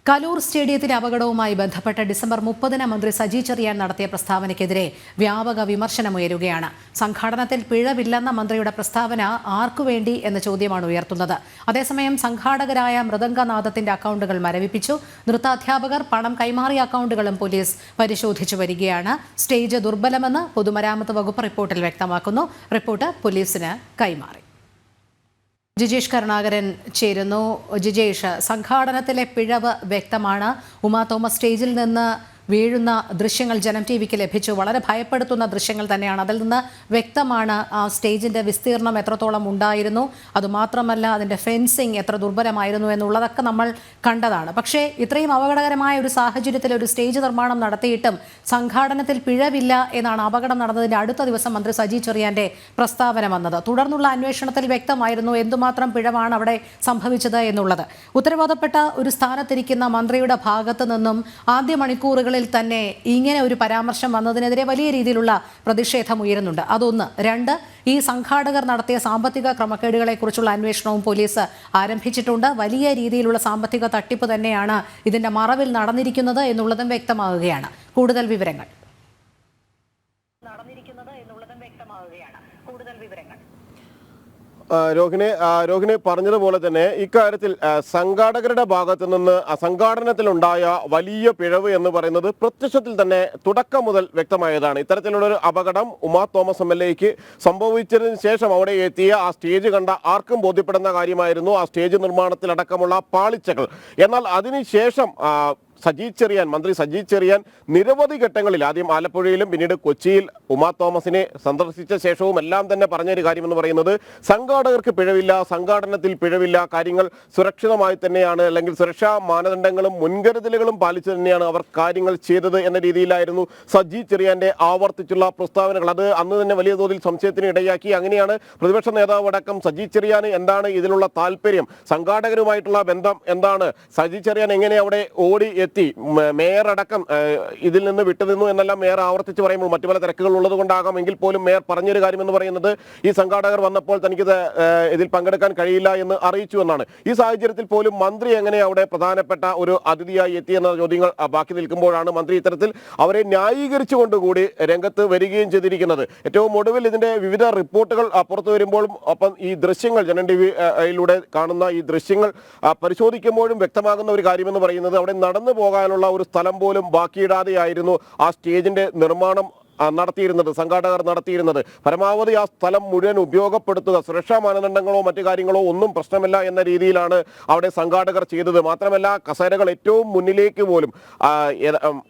കലൂർ സ്റ്റേഡിയത്തിലെ അപകടവുമായി ബന്ധപ്പെട്ട് ഡിസംബർ 30-ന് മന്ത്രി സജി ചെറിയാൻ നടത്തിയ പ്രസ്താവനയ്ക്കെതിരെ വ്യാപക വിമർശനമുയരുകയാണ്. സംഘാടനത്തിൽ പിഴവില്ലെന്ന മന്ത്രിയുടെ പ്രസ്താവന ആർക്കുവേണ്ടി എന്ന ചോദ്യമാണ് ഉയർത്തുന്നത്. അതേസമയം സംഘാടകരായ മൃദംഗനാഥത്തിന്റെ അക്കൗണ്ടുകൾ മരവിപ്പിച്ചു. നൃത്താധ്യാപകർ പണം കൈമാറിയ അക്കൗണ്ടുകളും പോലീസ് പരിശോധിച്ചു വരികയാണ്. സ്റ്റേജ് ദുർബലമെന്ന് പൊതുമരാമത്ത് വകുപ്പ് റിപ്പോർട്ടിൽ വ്യക്തമാക്കുന്നു. റിപ്പോർട്ട് പോലീസിന് കൈമാറി. ജിജേഷ് കരുണാകരൻ ചേരുന്നു. ജിജേഷ്, സംഘാടനത്തിലെ പിഴവ് വ്യക്തമാണ്. ഉമാ തോമസ് സ്റ്റേജിൽ നിന്ന് വീഴുന്ന ദൃശ്യങ്ങൾ ജനം ടിവിക്ക് ലഭിച്ചു. വളരെ ഭയപ്പെടുത്തുന്ന ദൃശ്യങ്ങൾ തന്നെയാണ്. അതിൽ നിന്ന് വ്യക്തമാണ് ആ സ്റ്റേജിൻ്റെ വിസ്തീർണം എത്രത്തോളം ഉണ്ടായിരുന്നു, അതുമാത്രമല്ല അതിൻ്റെ ഫെൻസിങ് എത്ര ദുർബലമായിരുന്നു എന്നുള്ളതൊക്കെ നമ്മൾ കണ്ടതാണ്. പക്ഷേ ഇത്രയും അപകടകരമായ ഒരു സാഹചര്യത്തിൽ ഒരു സ്റ്റേജ് നിർമ്മാണം നടത്തിയിട്ടും സംഘാടനത്തിൽ പിഴവില്ല എന്നാണ് അപകടം നടന്നതിൻ്റെ അടുത്ത ദിവസം മന്ത്രി സജി ചെറിയാൻ്റെ പ്രസ്താവന വന്നത്. തുടർന്നുള്ള അന്വേഷണത്തിൽ വ്യക്തമായിരുന്നു എന്തുമാത്രം പിഴവാണ് അവിടെ സംഭവിച്ചത് എന്നുള്ളത്. ഉത്തരവാദപ്പെട്ട ഒരു സ്ഥാനത്തിരിക്കുന്ന മന്ത്രിയുടെ ഭാഗത്തു നിന്നും ആദ്യ മണിക്കൂറുകളിൽ തന്നെ ഇങ്ങനെ ഒരു പരാമർശം വന്നതിനെതിരെ വലിയ രീതിയിലുള്ള പ്രതിഷേധം ഉയരുന്നുണ്ട്. അതൊന്ന്. രണ്ട്, ഈ സംഘാടകർ നടത്തിയ സാമ്പത്തിക ക്രമക്കേടുകളെ കുറിച്ചുള്ള അന്വേഷണവും പോലീസ് ആരംഭിച്ചിട്ടുണ്ട്. വലിയ രീതിയിലുള്ള സാമ്പത്തിക തട്ടിപ്പ് തന്നെയാണ് ഇതിന്റെ മറവിൽ നടന്നിരിക്കുന്നത് എന്നുള്ളതും വ്യക്തമാവുകയാണ്. കൂടുതൽ വിവരങ്ങൾ രോഹിണി പറഞ്ഞതുപോലെ തന്നെ ഇക്കാര്യത്തിൽ സംഘാടകരുടെ ഭാഗത്തു നിന്ന് സംഘാടനത്തിലുണ്ടായ വലിയ പിഴവ് എന്ന് പറയുന്നത് പ്രത്യക്ഷത്തിൽ തന്നെ തുടക്കം മുതൽ വ്യക്തമായതാണ്. ഇത്തരത്തിലുള്ളൊരു അപകടം ഉമാ തോമസ് MLAയ്ക്ക് സംഭവിച്ചതിന് ശേഷം അവിടെ എത്തിയ ആ സ്റ്റേജ് കണ്ട ആർക്കും ബോധ്യപ്പെടുന്ന കാര്യമായിരുന്നു ആ സ്റ്റേജ് നിർമ്മാണത്തിലടക്കമുള്ള പാളിച്ചകൾ. എന്നാൽ അതിനുശേഷം മന്ത്രി സജി ചെറിയാൻ നിരവധി ഘട്ടങ്ങളിൽ ആദ്യം ആലപ്പുഴയിലും പിന്നീട് കൊച്ചിയിൽ ഉമാ തോമസിനെ സന്ദർശിച്ച ശേഷവും എല്ലാം തന്നെ പറഞ്ഞൊരു കാര്യമെന്ന് പറയുന്നത് സംഘാടകർക്ക് പിഴവില്ല, സംഘാടനത്തിൽ പിഴവില്ല, കാര്യങ്ങൾ സുരക്ഷിതമായി തന്നെയാണ്, അല്ലെങ്കിൽ സുരക്ഷാ മാനദണ്ഡങ്ങളും മുൻകരുതലുകളും പാലിച്ചു തന്നെയാണ് അവർ കാര്യങ്ങൾ ചെയ്തത് എന്ന രീതിയിലായിരുന്നു സജി ചെറിയാന്റെ ആവർത്തിച്ചുള്ള പ്രസ്താവനകൾ. അത് അന്ന് തന്നെ വലിയ തോതിൽ സംശയത്തിന് ഇടയാക്കി. അങ്ങനെയാണ് പ്രതിപക്ഷ നേതാവ് അടക്കം സജി ചെറിയാന് എന്താണ് ഇതിലുള്ള താല്പര്യം, സംഘാടകരുമായിട്ടുള്ള ബന്ധം എന്താണ്, സജി ചെറിയാൻ എങ്ങനെ അവിടെ ഓടി എത്തി, മേയർ അടക്കം ഇതിൽ നിന്ന് വിട്ടുനിന്നു എന്നെല്ലാം മേയർ ആവർത്തിച്ച് പറയുമ്പോൾ മറ്റു പല തിരക്കുകൾ ഉള്ളത് കൊണ്ടാകാം എങ്കിൽ പോലും മേയർ പറഞ്ഞൊരു കാര്യം എന്ന് പറയുന്നത് ഈ സംഘാടകർ വന്നപ്പോൾ തനിക്ക് ഇതിൽ പങ്കെടുക്കാൻ കഴിയില്ല എന്ന് അറിയിച്ചു എന്നാണ്. ഈ സാഹചര്യത്തിൽ പോലും മന്ത്രി എങ്ങനെ അവിടെ പ്രധാനപ്പെട്ട ഒരു അതിഥിയായി എത്തി എന്ന ചോദ്യങ്ങൾ ബാക്കി നിൽക്കുമ്പോഴാണ് മന്ത്രി ഇത്തരത്തിൽ അവരെ ന്യായീകരിച്ചുകൊണ്ടുകൂടി രംഗത്ത് വരികയും ചെയ്തിരിക്കുന്നത്. ഏറ്റവും ഒടുവിൽ ഇതിന്റെ വിവിധ റിപ്പോർട്ടുകൾ പുറത്തു വരുമ്പോഴും ഒപ്പം ഈ ദൃശ്യങ്ങൾ ജനം ടിവിയിലൂടെ കാണുന്ന ഈ ദൃശ്യങ്ങൾ പരിശോധിക്കുമ്പോഴും വ്യക്തമാകുന്ന ഒരു കാര്യമെന്ന് പറയുന്നത് അവിടെ നടന്നു പോകാനുള്ള ഒരു സ്ഥലം പോലും ബാക്കിയിടാതെയായിരുന്നു ആ സ്റ്റേജിന്റെ നിർമ്മാണം നടത്തിയിരുന്നത്, സംഘാടകർ നടത്തിയിരുന്നത്. പരമാവധി ആ സ്ഥലം മുഴുവൻ ഉപയോഗപ്പെടുത്തുക, സുരക്ഷാ മാനദണ്ഡങ്ങളോ മറ്റു കാര്യങ്ങളോ ഒന്നും പ്രശ്നമില്ല എന്ന രീതിയിലാണ് അവിടെ സംഘാടകർ ചെയ്തത്. മാത്രമല്ല കസേരകൾ ഏറ്റവും മുന്നിലേക്ക് പോലും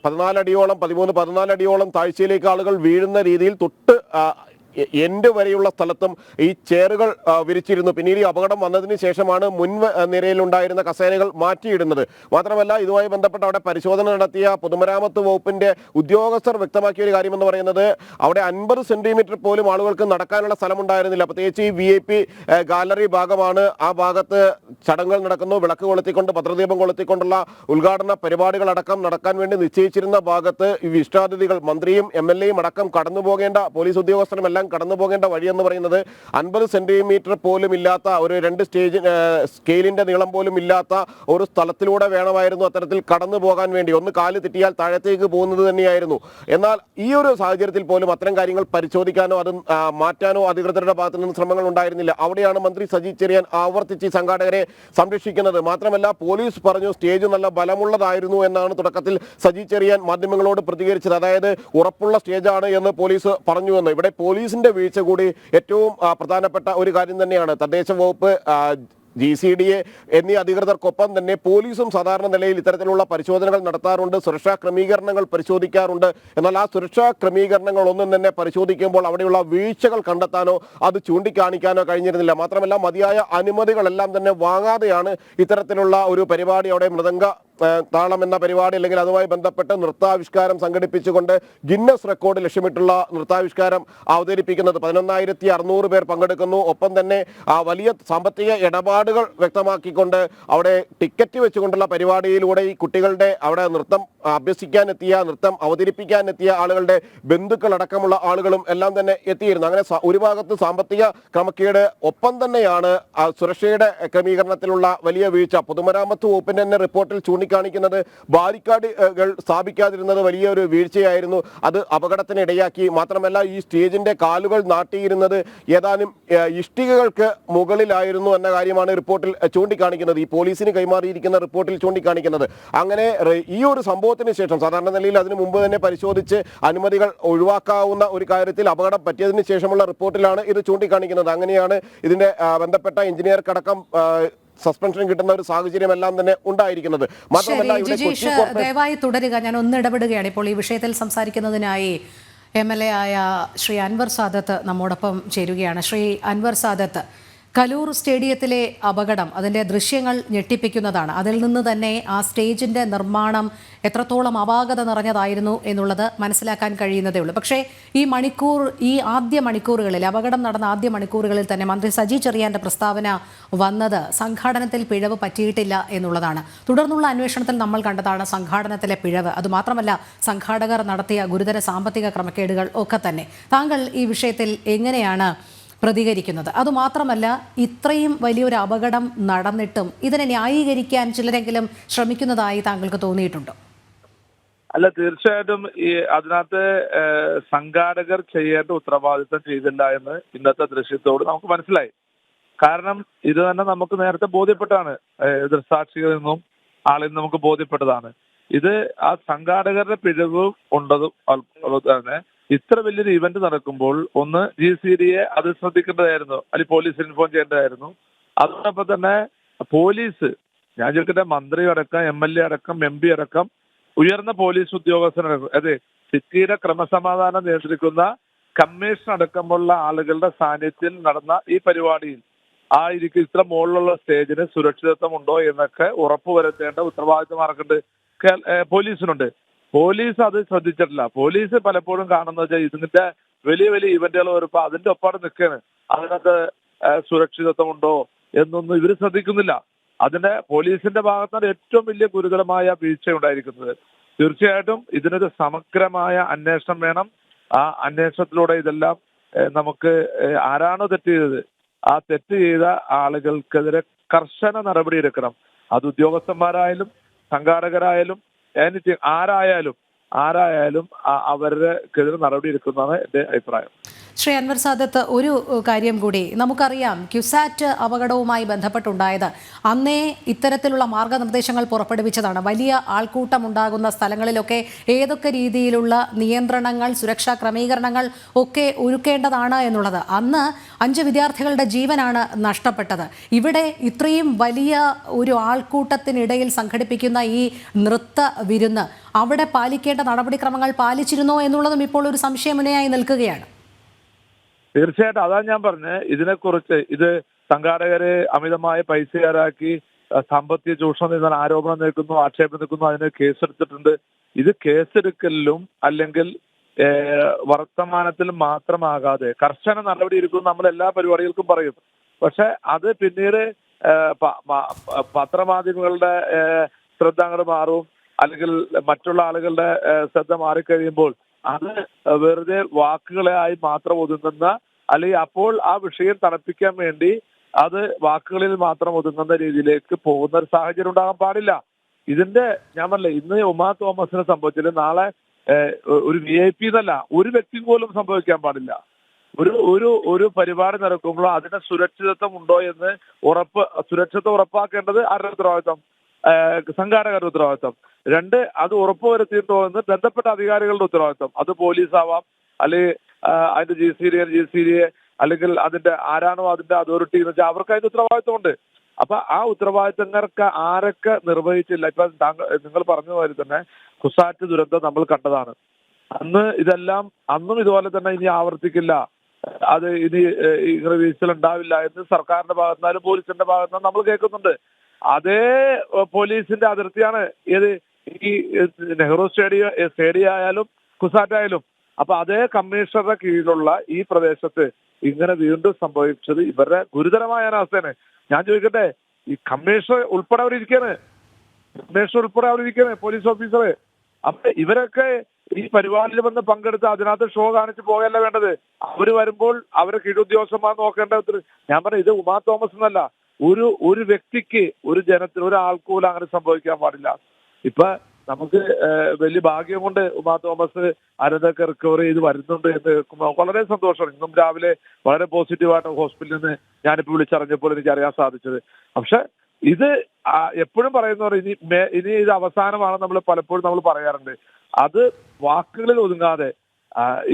14 അടിയോളം താഴ്ചയിലേക്ക് ആളുകൾ വീഴുന്ന രീതിയിൽ തൊട്ട് എൻഡ് വരെയുള്ള സ്ഥലത്തും ഈ ചെയറുകൾ വിരിച്ചിരുന്നു. പിന്നീട് ഈ അപകടം വന്നതിന് ശേഷമാണ് മുൻനിരയിലുണ്ടായിരുന്ന കസേരകൾ മാറ്റിയിടുന്നത്. മാത്രമല്ല ഇതുമായി ബന്ധപ്പെട്ട് അവിടെ പരിശോധന നടത്തിയ പൊതുമരാമത്ത് വകുപ്പിന്റെ ഉദ്യോഗസ്ഥർ വ്യക്തമാക്കിയ ഒരു കാര്യമെന്ന് പറയുന്നത് അവിടെ 50 സെന്റിമീറ്റർ പോലും ആളുകൾക്ക് നടക്കാനുള്ള സ്ഥലമുണ്ടായിരുന്നില്ല. പ്രത്യേകിച്ച് ഈ VIP ഗാലറി ഭാഗമാണ്. ആ ഭാഗത്ത് ചടങ്ങുകൾ നടക്കുന്നു, വിളക്ക് കൊളുത്തിക്കൊണ്ട് ഭദ്രദീപം കൊളുത്തിക്കൊണ്ടുള്ള ഉദ്ഘാടന പരിപാടികളടക്കം നടക്കാൻ വേണ്ടി നിശ്ചയിച്ചിരുന്ന ഭാഗത്ത് ഈ വിശിഷ്ടാതിഥികൾ മന്ത്രിയും MLAയും അടക്കം കടന്നു പോകേണ്ട പോലീസ് ഉദ്യോഗസ്ഥരും എല്ലാം കടന്നു പോകേണ്ട വഴിയെന്ന് പറയുന്നത് 50 സെന്റിമീറ്റർ പോലും ഇല്ലാത്ത ഒരു 2 സ്റ്റേജ് സ്കെയിലിന്റെ നീളം പോലും ഇല്ലാത്ത ഒരു സ്ഥലത്തിലൂടെ വേണമായിരുന്നു അത്തരത്തിൽ കടന്നു പോകാൻ വേണ്ടി. ഒന്ന് കാല് തെറ്റിയാൽ താഴത്തേക്ക് പോകുന്നത് തന്നെയായിരുന്നു. എന്നാൽ ഈ ഒരു സാഹചര്യത്തിൽ പോലും അത്തരം കാര്യങ്ങൾ പരിശോധിക്കാനോ അത് മാറ്റാനോ അധികൃതരുടെ ഭാഗത്തു നിന്ന് ശ്രമങ്ങൾ ഉണ്ടായിരുന്നില്ല. അവിടെയാണ് മന്ത്രി സജി ചെറിയാൻ ആവർത്തിച്ച് സംഘാടകരെ സംരക്ഷിക്കുന്നത്. മാത്രമല്ല പോലീസ് പറഞ്ഞു സ്റ്റേജ് നല്ല ബലമുള്ളതായിരുന്നു എന്നാണ് തുടക്കത്തിൽ സജി ചെറിയാൻ മാധ്യമങ്ങളോട് പ്രതികരിച്ചത്. അതായത് ഉറപ്പുള്ള സ്റ്റേജാണ് എന്ന് പോലീസ് പറഞ്ഞുവെന്ന്. ഇവിടെ പോലീസിന്റെ വീഴ്ച കൂടി ഏറ്റവും പ്രധാനപ്പെട്ട ഒരു കാര്യം തന്നെയാണ്. തദ്ദേശ വകുപ്പ്, GCDA എന്നീ അധികൃതർക്കൊപ്പം തന്നെ പോലീസും സാധാരണ നിലയിൽ ഇത്തരത്തിലുള്ള പരിശോധനകൾ നടത്താറുണ്ട്, സുരക്ഷാ ക്രമീകരണങ്ങൾ പരിശോധിക്കാറുണ്ട്. എന്നാൽ ആ സുരക്ഷാ ക്രമീകരണങ്ങൾ ഒന്നും തന്നെ പരിശോധിക്കുമ്പോൾ അവിടെയുള്ള വീഴ്ചകൾ കണ്ടെത്താനോ അത് ചൂണ്ടിക്കാണിക്കാനോ കഴിഞ്ഞിരുന്നില്ല. മാത്രമല്ല മതിയായ അനുമതികളെല്ലാം തന്നെ വാങ്ങാതെയാണ് ഇത്തരത്തിലുള്ള ഒരു പരിപാടി അവിടെ മൃദംഗ താളം എന്ന പരിപാടി അല്ലെങ്കിൽ അതുമായി ബന്ധപ്പെട്ട് നൃത്താവിഷ്കാരം സംഘടിപ്പിച്ചുകൊണ്ട് ഗിന്നസ് റെക്കോർഡ് ലക്ഷ്യമിട്ടുള്ള നൃത്താവിഷ്കാരം അവതരിപ്പിക്കുന്നത്. 11,600 പേർ പങ്കെടുക്കുന്നു. ഒപ്പം തന്നെ വലിയ സാമ്പത്തിക ഇടപാടുകൾ വ്യക്തമാക്കിക്കൊണ്ട് അവിടെ ടിക്കറ്റ് വെച്ചുകൊണ്ടുള്ള പരിപാടിയിലൂടെ ഈ കുട്ടികളുടെ അവിടെ നൃത്തം അഭ്യസിക്കാനെത്തിയ, നൃത്തം അവതരിപ്പിക്കാനെത്തിയ ആളുകളുടെ ബന്ധുക്കളടക്കമുള്ള ആളുകളും എല്ലാം തന്നെ എത്തിയിരുന്നു. അങ്ങനെ ഒരു ഭാഗത്ത് സാമ്പത്തിക ക്രമക്കേട്, ഒപ്പം തന്നെയാണ് സുരക്ഷയുടെ ക്രമീകരണത്തിലുള്ള വലിയ വീഴ്ച. പൊതുമരാമത്ത് വകുപ്പിന്റെ തന്നെ റിപ്പോർട്ടിൽ ചൂണ്ടിക്കാണിക്കുന്നത് ബാരിക്കാഡുകൾ സ്ഥാപിക്കാതിരുന്നത് വലിയൊരു വീഴ്ചയായിരുന്നു, അത് അപകടത്തിന് ഇടയാക്കി. മാത്രമല്ല ഈ സ്റ്റേജിന്റെ കാലുകൾ നാട്ടിയിരുന്നത് ഏതാനും ഇഷ്ടികകൾക്ക് മുകളിലായിരുന്നു എന്ന കാര്യമാണ് റിപ്പോർട്ടിൽ ചൂണ്ടിക്കാണിക്കുന്നത്, ഈ പോലീസിന് കൈമാറിയിരിക്കുന്ന റിപ്പോർട്ടിൽ ചൂണ്ടിക്കാണിക്കുന്നത്. അങ്ങനെ ഈ ഒരു സംഭവത്തിന് ശേഷം സാധാരണ നിലയിൽ അതിനു മുമ്പ് തന്നെ പരിശോധിച്ച് അനുമതികൾ ഒഴിവാക്കാവുന്ന ഒരു കാര്യത്തിൽ അപകടം പറ്റിയതിനു ശേഷമുള്ള റിപ്പോർട്ടിലാണ് ഇത് ചൂണ്ടിക്കാണിക്കുന്നത്. അങ്ങനെയാണ് ഇതിന്റെ ബന്ധപ്പെട്ട എഞ്ചിനീയർക്കടക്കം സസ്പെൻഷൻ കിട്ടുന്ന ഒരു സാഹചര്യം എല്ലാം തന്നെ ഉണ്ടായിരിക്കുന്നത്. മാത്രമല്ല ജിജീഷ് ദയവായി തുടരുക, ഞാൻ ഒന്ന് ഇടപെടുകയാണ്. ഇപ്പോൾ ഈ വിഷയത്തിൽ സംസാരിക്കുന്നതിനായി MLA ആയ ശ്രീ അൻവർ സാദത്ത് നമ്മോടൊപ്പം ചേരുകയാണ്. ശ്രീ അൻവർ സാദത്ത്, കലൂർ സ്റ്റേഡിയത്തിലെ അപകടം, അതിൻ്റെ ദൃശ്യങ്ങൾ ഞെട്ടിപ്പിക്കുന്നതാണ്. അതിൽ നിന്ന് തന്നെ ആ സ്റ്റേജിൻ്റെ നിർമ്മാണം എത്രത്തോളം അപാകത നിറഞ്ഞതായിരുന്നു എന്നുള്ളത് മനസ്സിലാക്കാൻ കഴിയുന്നതേ ഉള്ളൂ. പക്ഷേ ഈ ആദ്യ മണിക്കൂറുകളിൽ, അപകടം നടന്ന ആദ്യ മണിക്കൂറുകളിൽ തന്നെ മന്ത്രി സജി ചെറിയാൻ്റെ പ്രസ്താവന വന്നത് സംഘാടനത്തിൽ പിഴവ് പറ്റിയിട്ടില്ല എന്നുള്ളതാണ്. തുടർന്നുള്ള അന്വേഷണത്തിൽ നമ്മൾ കണ്ടതാണ് സംഘാടനത്തിലെ പിഴവ്. അതുമാത്രമല്ല, സംഘാടകർ നടത്തിയ ഗുരുതര സാമ്പത്തിക ക്രമക്കേടുകൾ ഒക്കെ തന്നെ. താങ്കൾ ഈ വിഷയത്തിൽ എങ്ങനെയാണ് പ്രതികരിക്കുന്നത്? അതുമാത്രമല്ല, ഇത്രയും വലിയൊരു അപകടം നടന്നിട്ടും ഇതിനെ ന്യായീകരിക്കാൻ ചിലരെങ്കിലും ശ്രമിക്കുന്നതായി താങ്കൾക്ക് തോന്നിയിട്ടുണ്ടോ? അല്ല, തീർച്ചയായിട്ടും അതിനകത്ത് സംഘാടകർ ചെയ്യേണ്ട ഉത്തരവാദിത്തം ചെയ്തില്ല എന്ന് ഇന്നത്തെ ദൃശ്യത്തോട് നമുക്ക് മനസ്സിലായി. കാരണം ഇത് തന്നെ നമുക്ക് നേരത്തെ ബോധ്യപ്പെട്ടാണ്, ദൃക്സാക്ഷികളിൽ നിന്നും ആളിൽ നിന്നും നമുക്ക് ബോധ്യപ്പെട്ടതാണ്. ഇത് ആ സംഘാടകരുടെ പിഴവ് ഉണ്ടതും തന്നെ ഇത്ര വലിയൊരു ഇവന്റ് നടക്കുമ്പോൾ ഒന്ന് GCDയെ അത് ശ്രദ്ധിക്കേണ്ടതായിരുന്നു, അല്ലെങ്കിൽ പോലീസിന് ഇൻഫോം ചെയ്യേണ്ടതായിരുന്നു. അതോടൊപ്പം തന്നെ പോലീസ്, ഞാൻ ചോദിക്കട്ടെ, മന്ത്രി അടക്കം MLA അടക്കം MP അടക്കം ഉയർന്ന പോലീസ് ഉദ്യോഗസ്ഥരടക്കം, അതെ, സിറ്റിയുടെ ക്രമസമാധാനം നിയന്ത്രിക്കുന്ന കമ്മീഷൻ അടക്കമുള്ള ആളുകളുടെ സാന്നിധ്യത്തിൽ നടന്ന ഈ പരിപാടിയിൽ ഇത്ര മുകളിലുള്ള സ്റ്റേജിന് സുരക്ഷിതത്വം ഉണ്ടോ എന്നൊക്കെ ഉറപ്പുവരുത്തേണ്ട ഉത്തരവാദിത്വം ആർക്കുണ്ട്? പോലീസിനുണ്ട്. പോലീസ് അത് ശ്രദ്ധിച്ചിട്ടില്ല. പോലീസ് പലപ്പോഴും കാണുന്ന വെച്ചാൽ ഇതിന്റെ വലിയ വലിയ ഇവന്റുകൾ വരുമ്പോൾ അതിന്റെ ഒപ്പാട് നിൽക്കുകയാണ്. അതിനകത്ത് സുരക്ഷിതത്വം ഉണ്ടോ എന്നൊന്നും ഇവർ ശ്രദ്ധിക്കുന്നില്ല. അതിന്റെ പോലീസിന്റെ ഭാഗത്താണ് ഏറ്റവും വലിയ ഗുരുതരമായ വീഴ്ച ഉണ്ടായിരിക്കുന്നത്. തീർച്ചയായിട്ടും ഇതിനൊരു സമഗ്രമായ അന്വേഷണം വേണം. ആ അന്വേഷണത്തിലൂടെ ഇതെല്ലാം നമുക്ക് ആരാണോ തെറ്റ് ചെയ്തത് ആ തെറ്റ് ചെയ്ത ആളുകൾക്കെതിരെ കർശന നടപടി എടുക്കണം. അത് ഉദ്യോഗസ്ഥന്മാരായാലും സംഘാടകരായാലും ആരായാലും അവർക്കെതിരെ നടപടി എടുക്കുന്നതാണ് എൻ്റെ അഭിപ്രായം. ശ്രീ അൻവർ സാദത്ത്, ഒരു കാര്യം കൂടി നമുക്കറിയാം, ക്യുസാറ്റ് അപകടവുമായി ബന്ധപ്പെട്ടുണ്ടായത് അന്നേ ഇത്തരത്തിലുള്ള മാർഗനിർദ്ദേശങ്ങൾ പുറപ്പെടുവിച്ചതാണ്. വലിയ ആൾക്കൂട്ടം ഉണ്ടാകുന്ന സ്ഥലങ്ങളിലൊക്കെ ഏതൊക്കെ രീതിയിലുള്ള നിയന്ത്രണങ്ങൾ, സുരക്ഷാ ക്രമീകരണങ്ങൾ ഒക്കെ ഒരുക്കേണ്ടതാണ് എന്നുള്ളത്. അന്ന് 5 വിദ്യാർത്ഥികളുടെ ജീവനാണ് നഷ്ടപ്പെട്ടത്. ഇവിടെ ഇത്രയും വലിയ ഒരു ആൾക്കൂട്ടത്തിനിടയിൽ സംഘടിപ്പിക്കുന്ന ഈ നൃത്ത വിരുന്ന്, അവിടെ പാലിക്കേണ്ട നടപടിക്രമങ്ങൾ പാലിച്ചിരുന്നോ എന്നുള്ളതും ഇപ്പോൾ ഒരു സംശയമുനയായി നിൽക്കുകയാണ്. തീർച്ചയായിട്ടും അതാണ് ഞാൻ പറഞ്ഞത്. ഇതിനെക്കുറിച്ച് ഇത് സംഘാടകരെ അമിതമായ പൈസയാറാക്കി സാമ്പത്തിക ചൂഷണം എന്ന ആരോപണം നിൽക്കുന്നു, ആക്ഷേപം നിൽക്കുന്നു. അതിന് കേസെടുത്തിട്ടുണ്ട്. ഇത് കേസെടുക്കലിലും അല്ലെങ്കിൽ വർത്തമാനത്തിലും മാത്രമാകാതെ കർശന നടപടി എടുക്കും നമ്മൾ എല്ലാ പരിപാടികൾക്കും പറയും. പക്ഷെ അത് പിന്നീട് പത്രമാധ്യമങ്ങളുടെ ശ്രദ്ധ അങ്ങോട്ട് മാറും, അല്ലെങ്കിൽ മറ്റുള്ള ആളുകളുടെ ശ്രദ്ധ മാറിക്കഴിയുമ്പോൾ അത് വെറുതെ വാക്കുകളായി മാത്രം ഒതുങ്ങുന്ന, അല്ലെങ്കിൽ അപ്പോൾ ആ വിഷയം തണുപ്പിക്കാൻ വേണ്ടി അത് വാക്കുകളിൽ മാത്രം ഒതുങ്ങുന്ന രീതിയിലേക്ക് പോകുന്ന ഒരു സാഹചര്യം ഉണ്ടാകാൻ പാടില്ല. ഇതിന്റെ ഞാൻ പറഞ്ഞില്ല, ഇന്ന് ഉമാ തോമസിനെ സംഭവിച്ചത് നാളെ ഒരു VIP എന്നല്ല ഒരു വ്യക്തി പോലും സംഭവിക്കാൻ പാടില്ല. ഒരു പരിപാടി നടക്കുമ്പോൾ അതിന്റെ സുരക്ഷിതത്വം ഉണ്ടോ എന്ന് സുരക്ഷിതത്വം ഉറപ്പാക്കേണ്ടത് ആരുടെ ഉത്തരവാദിത്വം? സംഘാടകരുടെ ഉത്തരവാദിത്വം. 2, അത് ഉറപ്പുവരുത്തിയിട്ടോ എന്ന് ബന്ധപ്പെട്ട അധികാരികളുടെ ഉത്തരവാദിത്വം. അത് പോലീസാവാം, അല്ലെങ്കിൽ അതിന്റെ GCDയെ അല്ലെങ്കിൽ അതിന്റെ ആരാണോ അതിന്റെ അതോറിറ്റി എന്ന് വെച്ചാൽ അവർക്ക് അതിന്റെ ഉത്തരവാദിത്വമുണ്ട്. അപ്പൊ ആ ഉത്തരവാദിത്തങ്ങൾക്ക് ആരൊക്കെ നിർവഹിച്ചില്ല? ഇപ്പൊ നിങ്ങൾ പറഞ്ഞ പോലെ തന്നെ കുസാറ്റ് ദുരന്തം നമ്മൾ കണ്ടതാണ്. അന്നും ഇതുപോലെ തന്നെ ഇനി ആവർത്തിക്കില്ല, അത് ഇനി ഇങ്ങനെ വീഴ്ചകളുണ്ടാവില്ല എന്ന് സർക്കാരിന്റെ ഭാഗത്തുനിന്നാലും പോലീസിന്റെ ഭാഗത്തുനിന്നും നമ്മൾ കേൾക്കുന്നുണ്ട്. അതേ പോലീസിന്റെ അതിർത്തിയാണ് ഈ നെഹ്റു സ്റ്റേഡിയം ആയാലും കുസാറ്റായാലും. അപ്പൊ അതേ കമ്മീഷണറുടെ കീഴിലുള്ള ഈ പ്രദേശത്ത് ഇങ്ങനെ വീണ്ടും സംഭവിച്ചത് ഇവരുടെ ഗുരുതരമായ അനാസ്ഥയാണ്. ഞാൻ ചോദിക്കട്ടെ, ഈ കമ്മീഷണർ ഉൾപ്പെടെ അവരിയ്ക്കാണ്, പോലീസ് ഓഫീസർ. അപ്പൊ ഇവരൊക്കെ ഈ പരിപാടിയിൽ വന്ന് പങ്കെടുത്ത് അതിനകത്ത് ഷോ കാണിച്ച് പോകല്ല വേണ്ടത്. അവര് വരുമ്പോൾ അവരെ കീഴുദ്യോഗസ്ഥന്മാർ നോക്കേണ്ടത്. ഞാൻ പറഞ്ഞ ഇത് ഉമാ തോമസ് എന്നല്ല, ഒരു വ്യക്തിക്ക്, ഒരു ജനത്തിന്, ഒരാൾക്ക് പോലും അങ്ങനെ സംഭവിക്കാൻ പാടില്ല. ഇപ്പൊ നമുക്ക് വലിയ ഭാഗ്യം കൊണ്ട് ഉമാ തോമസ് അനന്തൊക്കെ റിക്കവർ ചെയ്ത് വരുന്നുണ്ട് എന്ന് കേൾക്കുമ്പോൾ വളരെ സന്തോഷമാണ്. ഇന്നും രാവിലെ വളരെ പോസിറ്റീവായിട്ട് ഹോസ്പിറ്റലിൽ നിന്ന് ഞാനിപ്പോൾ വിളിച്ചറിഞ്ഞപ്പോൾ എനിക്ക് അറിയാൻ സാധിച്ചത്. പക്ഷെ ഇത് എപ്പോഴും പറയുന്നവർ ഇനി ഇത് അവസാനമാണ് നമ്മൾ പലപ്പോഴും നമ്മൾ പറയാറുണ്ട്. അത് വാക്കുകളിൽ ഒതുങ്ങാതെ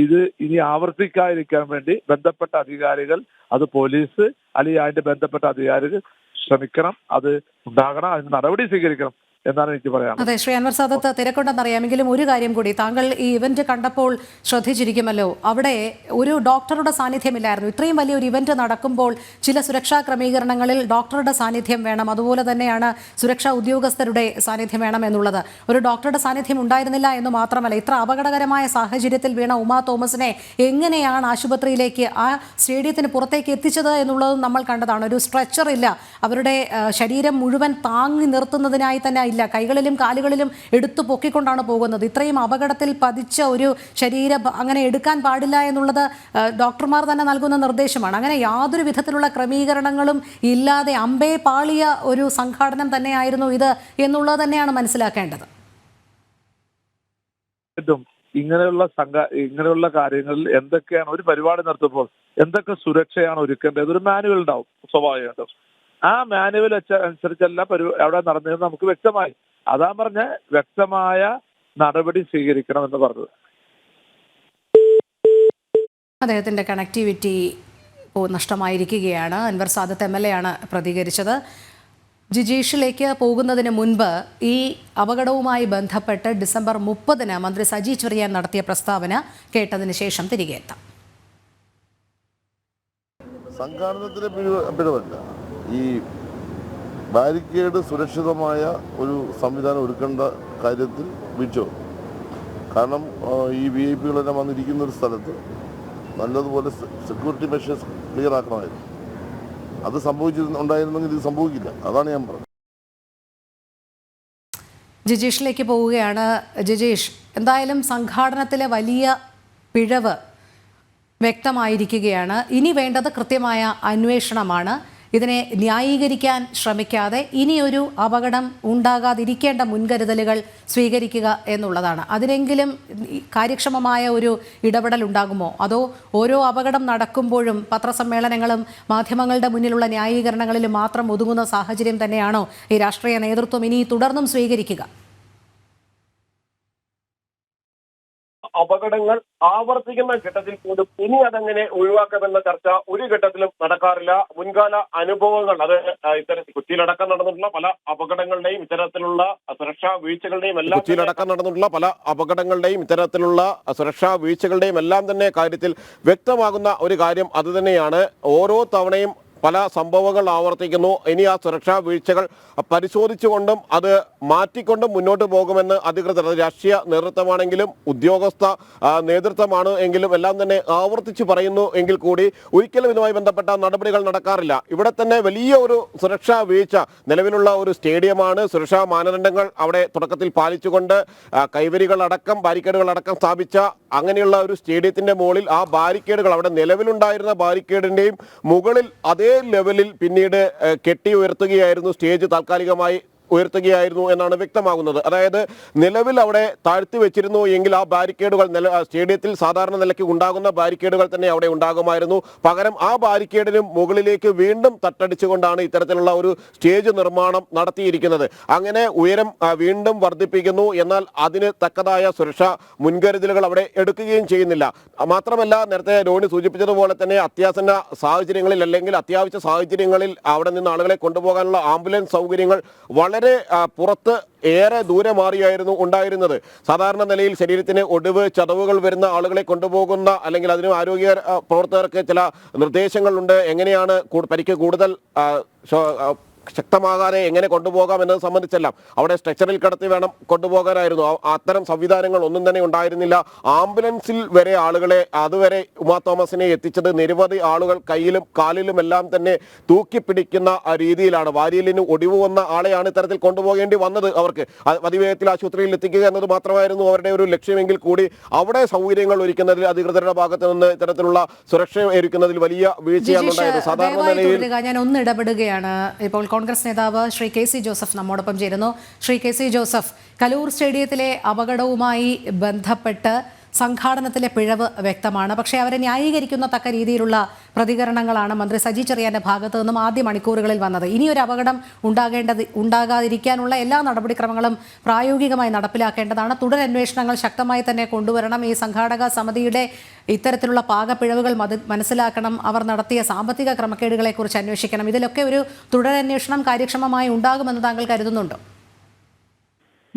ഇത് ഇനി ആവർത്തിക്കാതിരിക്കാൻ വേണ്ടി ബന്ധപ്പെട്ട അധികാരികൾ, അത് പോലീസ് അല്ലെങ്കിൽ അതിന്റെ ബന്ധപ്പെട്ട അധികാരികൾ ശ്രമിക്കണം, അത് ഉണ്ടാകണം, അതിന് നടപടി സ്വീകരിക്കണം എന്നാണ് എനിക്ക് പറയാം. അതെ, ശ്രീ അൻവർ സാദത്ത് തിരക്കുണ്ടെന്നറിയാമെങ്കിലും ഒരു കാര്യം കൂടി, താങ്കൾ ഈ ഇവന്റ് കണ്ടപ്പോൾ ശ്രദ്ധിച്ചിരിക്കുമല്ലോ, അവിടെ ഒരു ഡോക്ടറുടെ സാന്നിധ്യമില്ലായിരുന്നു. ഇത്രയും വലിയൊരു ഇവന്റ് നടക്കുമ്പോൾ ചില സുരക്ഷാ ക്രമീകരണങ്ങളിൽ ഡോക്ടറുടെ സാന്നിധ്യം വേണം, അതുപോലെ തന്നെയാണ് സുരക്ഷാ ഉദ്യോഗസ്ഥരുടെ സാന്നിധ്യം വേണം എന്നുള്ളത്. ഒരു ഡോക്ടറുടെ സാന്നിധ്യം ഉണ്ടായിരുന്നില്ല എന്ന് മാത്രമല്ല, ഇത്ര അപകടകരമായ സാഹചര്യത്തിൽ വീണ ഉമാ തോമസിനെ എങ്ങനെയാണ് ആശുപത്രിയിലേക്ക്, ആ സ്റ്റേഡിയത്തിന് പുറത്തേക്ക് എത്തിച്ചത് എന്നുള്ളതും നമ്മൾ കണ്ടതാണ്. ഒരു സ്ട്രെച്ചർ ഇല്ല, അവരുടെ ശരീരം മുഴുവൻ താങ്ങി നിർത്തുന്നതിനായി തന്നെ ഇല്ല, കൈകളിലും കാലുകളിലും എടുത്തു പൊക്കിക്കൊണ്ടാണ് പോകുന്നത്. ഇത്രയും അപകടത്തിൽ പതിച്ച ഒരു ശരീരം അങ്ങനെ എടുക്കാൻ പാടില്ല എന്നുള്ളത് ഡോക്ടർമാർ തന്നെ നൽകുന്ന നിർദ്ദേശമാണ്. അങ്ങനെ യാതൊരു വിധത്തിലുള്ള ക്രമീകരണങ്ങളും ഇല്ലാതെ അമ്പേ പാളിയ ഒരു സംഘാടനം തന്നെയായിരുന്നു ഇത് എന്നുള്ളത് തന്നെയാണ് മനസ്സിലാക്കേണ്ടത്. ഇങ്ങനെയുള്ള കാര്യങ്ങളിൽ എന്തൊക്കെയാണ് ഒരു പരിപാടി നടത്തുമ്പോൾ എന്തൊക്കെ സുരക്ഷയാണ് ഒരുക്കേണ്ടത്, ഒരു മാനുവൽ ഉണ്ടാവും സ്വാഭാവികമായിട്ടും. ആ മാനുവൽ അനുസരിച്ചല്ല അവിടെ നടന്നതെന്ന് നമുക്ക് വ്യക്തമായി. അതാ പറഞ്ഞ വ്യക്തമായ നടപടി സ്വീകരിക്കണം എന്ന് പറഞ്ഞത്. അദ്ദേഹത്തിന്റെ കണക്ടിവിറ്റി നഷ്ടമായിരിക്കുകയാണ്. അൻവർ സാദത്ത് MLA ആണ് പ്രതികരിച്ചത്. ജിജീഷിലേക്ക് പോകുന്നതിന് മുൻപ് ഈ അപകടവുമായി ബന്ധപ്പെട്ട് ഡിസംബർ 30 മന്ത്രി സജി ചെറിയാൻ നടത്തിയ പ്രസ്താവന കേട്ടതിന് ശേഷം തിരികെ എത്താം. സംഘാടനത്തിലെ പിഴവല്ല, ഈ ബാരിക്കേഡ് സുരക്ഷിതമായ ഒരു സംവിധാനം ഒരുക്കേണ്ട കാര്യത്തിൽ വീഴ്ച. കാരണം ഈ VIP-കളെല്ലാം വന്നിരിക്കുന്ന ഒരു സ്ഥലത്ത് നല്ലതുപോലെ സെക്യൂരിറ്റി മെഷേഴ്സ് ക്ലിയർ ആക്കണമായിരുന്നു. അത് ഉണ്ടായിരുന്നെങ്കിൽ ഇത് സംഭവിക്കില്ല. അതാണ് ഞാൻ പറഞ്ഞത്. ജിജീഷിലേക്ക് പോവുകയാണ്. ജിജീഷ്, എന്തായാലും സംഘാടനത്തിലെ വലിയ പിഴവ് വ്യക്തമായിരിക്കുകയാണ്. ഇനി വേണ്ടത് കൃത്യമായ അന്വേഷണമാണ്. ഇതിനെ ന്യായീകരിക്കാൻ ശ്രമിക്കാതെ ഇനിയൊരു അപകടം ഉണ്ടാകാതിരിക്കേണ്ട മുൻകരുതലുകൾ സ്വീകരിക്കുക എന്നുള്ളതാണ്. അതിനെങ്കിലും കാര്യക്ഷമമായ ഒരു ഇടപെടൽ ഉണ്ടാകുമോ, അതോ ഓരോ അപകടം നടക്കുമ്പോഴും പത്രസമ്മേളനങ്ങളും മാധ്യമങ്ങളുടെ മുന്നിലുള്ള ന്യായീകരണങ്ങളിലും മാത്രം ഒതുങ്ങുന്ന സാഹചര്യം തന്നെയാണോ ഈ രാഷ്ട്രീയ നേതൃത്വം ഇനി തുടർന്നും സ്വീകരിക്കുക? അപകടങ്ങൾ ആവർത്തിക്കുന്ന ഘട്ടത്തിൽ പോലും ഇനി അതെങ്ങനെ ഒഴിവാക്കാമെന്ന ചർച്ച ഒരു ഘട്ടത്തിലും നടക്കാറില്ല. മുൻകാല അനുഭവങ്ങൾ, അത് ഇത്തരത്തിൽ കൊച്ചിയിലടക്കം നടന്നിട്ടുള്ള പല അപകടങ്ങളുടെയും ഇത്തരത്തിലുള്ള സുരക്ഷാ വീഴ്ചകളുടെയും എല്ലാം തന്നെ കാര്യത്തിൽ വ്യക്തമാകുന്ന ഒരു കാര്യം അതുതന്നെയാണ്. ഓരോ തവണയും പല സംഭവങ്ങൾ ആവർത്തിക്കുന്നു. ഇനി ആ സുരക്ഷാ വീഴ്ചകൾ പരിശോധിച്ചുകൊണ്ടും അത് മാറ്റിക്കൊണ്ടും മുന്നോട്ട് പോകുമെന്ന് അധികൃതർ, രാഷ്ട്രീയ നേതൃത്വമാണെങ്കിലും ഉദ്യോഗസ്ഥ നേതൃത്വമാണ് എങ്കിലും എല്ലാം തന്നെ ആവർത്തിച്ച് പറയുന്നു എങ്കിൽ കൂടി ഒരിക്കലും ഇതുമായി ബന്ധപ്പെട്ട നടപടികൾ നടക്കാറില്ല. ഇവിടെ തന്നെ വലിയ ഒരു സുരക്ഷാ വീഴ്ച, നിലവിലുള്ള ഒരു സ്റ്റേഡിയമാണ്, സുരക്ഷാ മാനദണ്ഡങ്ങൾ അവിടെ തുടക്കത്തിൽ പാലിച്ചുകൊണ്ട് കൈവരികളടക്കം ബാരിക്കേഡുകളടക്കം സ്ഥാപിച്ച അങ്ങനെയുള്ള ഒരു സ്റ്റേഡിയത്തിന്റെ മുകളിൽ ആ ബാരിക്കേഡുകൾ, അവിടെ നിലവിലുണ്ടായിരുന്ന ബാരിക്കേഡിന്റെയും മുകളിൽ അതേ ലെവലിൽ പിന്നീട് കെട്ടി ഉയർത്തുകയായിരുന്നു, സ്റ്റേജ് താൽക്കാലികമായി ഉയർത്തുകയായിരുന്നു എന്നാണ് വ്യക്തമാകുന്നത്. അതായത് നിലവിൽ അവിടെ താഴ്ത്തി വെച്ചിരുന്നു എങ്കിൽ ആ ബാരിക്കേഡുകൾ സ്റ്റേഡിയത്തിൽ സാധാരണ നിലയ്ക്ക് ഉണ്ടാകുന്ന ബാരിക്കേഡുകൾ തന്നെ അവിടെ ഉണ്ടാകുമായിരുന്നു. പകരം ആ ബാരിക്കേഡിന് മുകളിലേക്ക് വീണ്ടും തട്ടടിച്ചുകൊണ്ടാണ് ഇത്തരത്തിലുള്ള ഒരു സ്റ്റേജ് നിർമ്മാണം നടത്തിയിരിക്കുന്നത്. അങ്ങനെ ഉയരം വീണ്ടും വർദ്ധിപ്പിക്കുന്നു, എന്നാൽ അതിന് തക്കതായ സുരക്ഷാ മുൻകരുതലുകൾ അവിടെ എടുക്കുകയും ചെയ്യുന്നില്ല. മാത്രമല്ല, നേരത്തെ രോണി സൂചിപ്പിച്ചതുപോലെ തന്നെ അത്യാസന്ന സാഹചര്യങ്ങളിൽ അല്ലെങ്കിൽ അത്യാവശ്യ സാഹചര്യങ്ങളിൽ അവിടെ നിന്ന് ആളുകളെ കൊണ്ടുപോകാനുള്ള ആംബുലൻസ് സൗകര്യങ്ങൾ വളരെ പുറത്ത് ഏറെ ദൂരെ മാറിയായിരുന്നു ഉണ്ടായിരുന്നത്. സാധാരണ നിലയിൽ ശരീരത്തിന് ഒടിവ് ചതവുകൾ വരുന്ന ആളുകളെ കൊണ്ടുപോകുന്ന അല്ലെങ്കിൽ അതിന് ആരോഗ്യ പ്രവർത്തകർക്ക് ചില നിർദ്ദേശങ്ങളുണ്ട്. എങ്ങനെയാണ് പരിക്ക് കൂടുതൽ ശക്തമാകാതെ എങ്ങനെ കൊണ്ടുപോകാം എന്നത് സംബന്ധിച്ചെല്ലാം അവിടെ സ്ട്രെച്ചറിൽ കിടത്തി വേണം കൊണ്ടുപോകാനായിരുന്നു. അത്തരം സംവിധാനങ്ങൾ ഒന്നും തന്നെ ഉണ്ടായിരുന്നില്ല. ആംബുലൻസിൽ വരെ ആളുകളെ അതുവരെ ഉമാ തോമസിനെ എത്തിച്ചത് നിരവധി ആളുകൾ കയ്യിലും കാലിലും എല്ലാം തന്നെ തൂക്കിപ്പിടിക്കുന്ന രീതിയിലാണ്. വാരിയലിന് ഒടിവ് വന്ന ആളെയാണ് ഇത്തരത്തിൽ കൊണ്ടുപോകേണ്ടി വന്നത്. അവർക്ക് അതിവേഗത്തിൽ ആശുപത്രിയിൽ എത്തിക്കുക എന്നത് മാത്രമായിരുന്നു അവരുടെ ഒരു ലക്ഷ്യമെങ്കിൽ കൂടി അവിടെ സൗകര്യങ്ങൾ ഒരുക്കുന്നതിൽ അധികൃതരുടെ ഭാഗത്ത് നിന്ന് ഇത്തരത്തിലുള്ള സുരക്ഷ ഒരുക്കുന്നതിൽ വലിയ വീഴ്ചയാണ് ഉണ്ടായത്. സാധാരണ നിലയിൽ ഞാൻ ഒന്ന് ഇടപെടുകയാണ്. ഇപ്പോൾ കോൺഗ്രസ് നേതാവ് ശ്രീ KC ജോസഫ് നമ്മോടൊപ്പം ചേരുന്നു. ശ്രീ KC ജോസഫ്, കലൂർ സ്റ്റേഡിയത്തിലെ അപകടവുമായി ബന്ധപ്പെട്ട് സംഘാടനത്തിലെ പിഴവ് വ്യക്തമാണ്. പക്ഷേ അവരെ ന്യായീകരിക്കുന്ന തക്ക രീതിയിലുള്ള പ്രതികരണങ്ങളാണ് മന്ത്രി സജി ചെറിയാന്റെ ഭാഗത്തു നിന്നും ആദ്യ മണിക്കൂറുകളിൽ വന്നത്. ഇനിയൊരു അപകടം ഉണ്ടാകാതിരിക്കാനുള്ള എല്ലാ നടപടിക്രമങ്ങളും പ്രായോഗികമായി നടപ്പിലാക്കേണ്ടതാണ്. തുടരന്വേഷണങ്ങൾ ശക്തമായി തന്നെ കൊണ്ടുവരണം. ഈ സംഘാടക സമിതിയുടെ ഇത്തരത്തിലുള്ള പാകപ്പിഴവുകൾ മനസ്സിലാക്കണം. അവർ നടത്തിയ സാമ്പത്തിക ക്രമക്കേടുകളെക്കുറിച്ച് അന്വേഷിക്കണം. ഇതിലൊക്കെ ഒരു തുടരന്വേഷണം കാര്യക്ഷമമായി ഉണ്ടാകുമെന്ന് താങ്കൾ കരുതുന്നുണ്ടോ?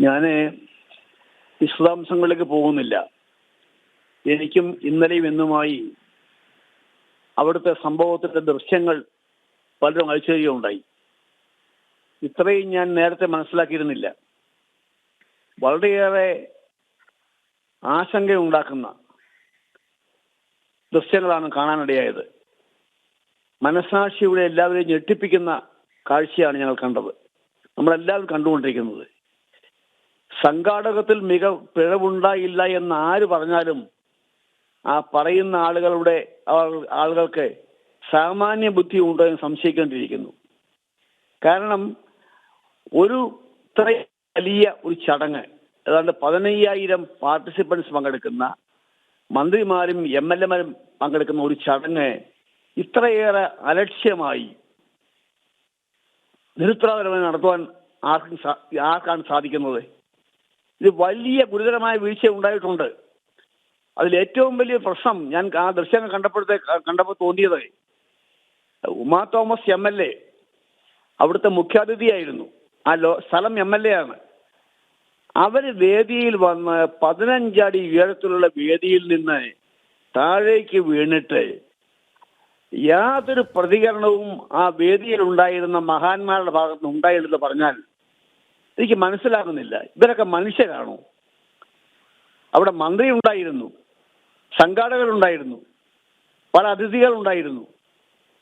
ഞാൻ വിശദാംശങ്ങളിലേക്ക് പോകുന്നില്ല. എനിക്കും ഇന്നലെയും ഇന്നുമായി അവിടുത്തെ സംഭവത്തിന്റെ ദൃശ്യങ്ങൾ പലരും അയച്ചു തരികയുണ്ടായി. ഇത്രയും ഞാൻ നേരത്തെ മനസ്സിലാക്കിയിരുന്നില്ല. വളരെയേറെ ആശങ്കയുണ്ടാക്കുന്ന ദൃശ്യങ്ങളാണ് കാണാനിടയായത്. മനസാക്ഷിയുടെ എല്ലാവരെയും ഞെട്ടിപ്പിക്കുന്ന കാഴ്ചയാണ് ഞങ്ങൾ കണ്ടത്, നമ്മളെല്ലാവരും കണ്ടുകൊണ്ടിരിക്കുന്നത്. സംഘാടകത്തിൽ പിഴവുണ്ടായില്ല എന്ന് ആര് പറഞ്ഞാലും ആ പറയുന്ന ആളുകൾക്ക് സാമാന്യ ബുദ്ധി ഉണ്ടോ എന്ന് സംശയിക്കേണ്ടിയിരിക്കുന്നു. കാരണം ഇത്രയും വലിയ ഒരു ചടങ്ങ്, ഏതാണ്ട് 15,000 പാർട്ടിസിപ്പൻസ് പങ്കെടുക്കുന്ന, മന്ത്രിമാരും MLA-മാരും പങ്കെടുക്കുന്ന ഒരു ചടങ്ങ് ഇത്രയേറെ അലക്ഷ്യമായി നിരുത്തരവാദപരമായി നടത്തുവാൻ ആർക്കാണ് സാധിക്കുന്നത്? ഇത് വലിയ ഗുരുതരമായ വീഴ്ച ഉണ്ടായിട്ടുണ്ട്. അതിൽ ഏറ്റവും വലിയ പ്രശ്നം ഞാൻ ആ ദൃശ്യങ്ങൾ കണ്ടപ്പോൾ തോന്നിയത്, ഉമാ തോമസ് MLA അവിടുത്തെ മുഖ്യാതിഥിയായിരുന്നു. ആ സ്ഥലം MLA ആണ്. അവര് വേദിയിൽ വന്ന് 15 അടി ഉയരത്തിലുള്ള വേദിയിൽ നിന്ന് താഴേക്ക് വീണിട്ട് യാതൊരു പ്രതികരണവും ആ വേദിയിൽ ഉണ്ടായിരുന്ന മഹാന്മാരുടെ ഭാഗത്ത് നിന്ന് ഉണ്ടായില്ലെന്ന് പറഞ്ഞാൽ എനിക്ക് മനസ്സിലാകുന്നില്ല. ഇവരൊക്കെ മനുഷ്യരാണോ? അവിടെ മന്ത്രി ഉണ്ടായിരുന്നു, സംഘാടകരുണ്ടായിരുന്നു, പല അതിഥികളുണ്ടായിരുന്നു.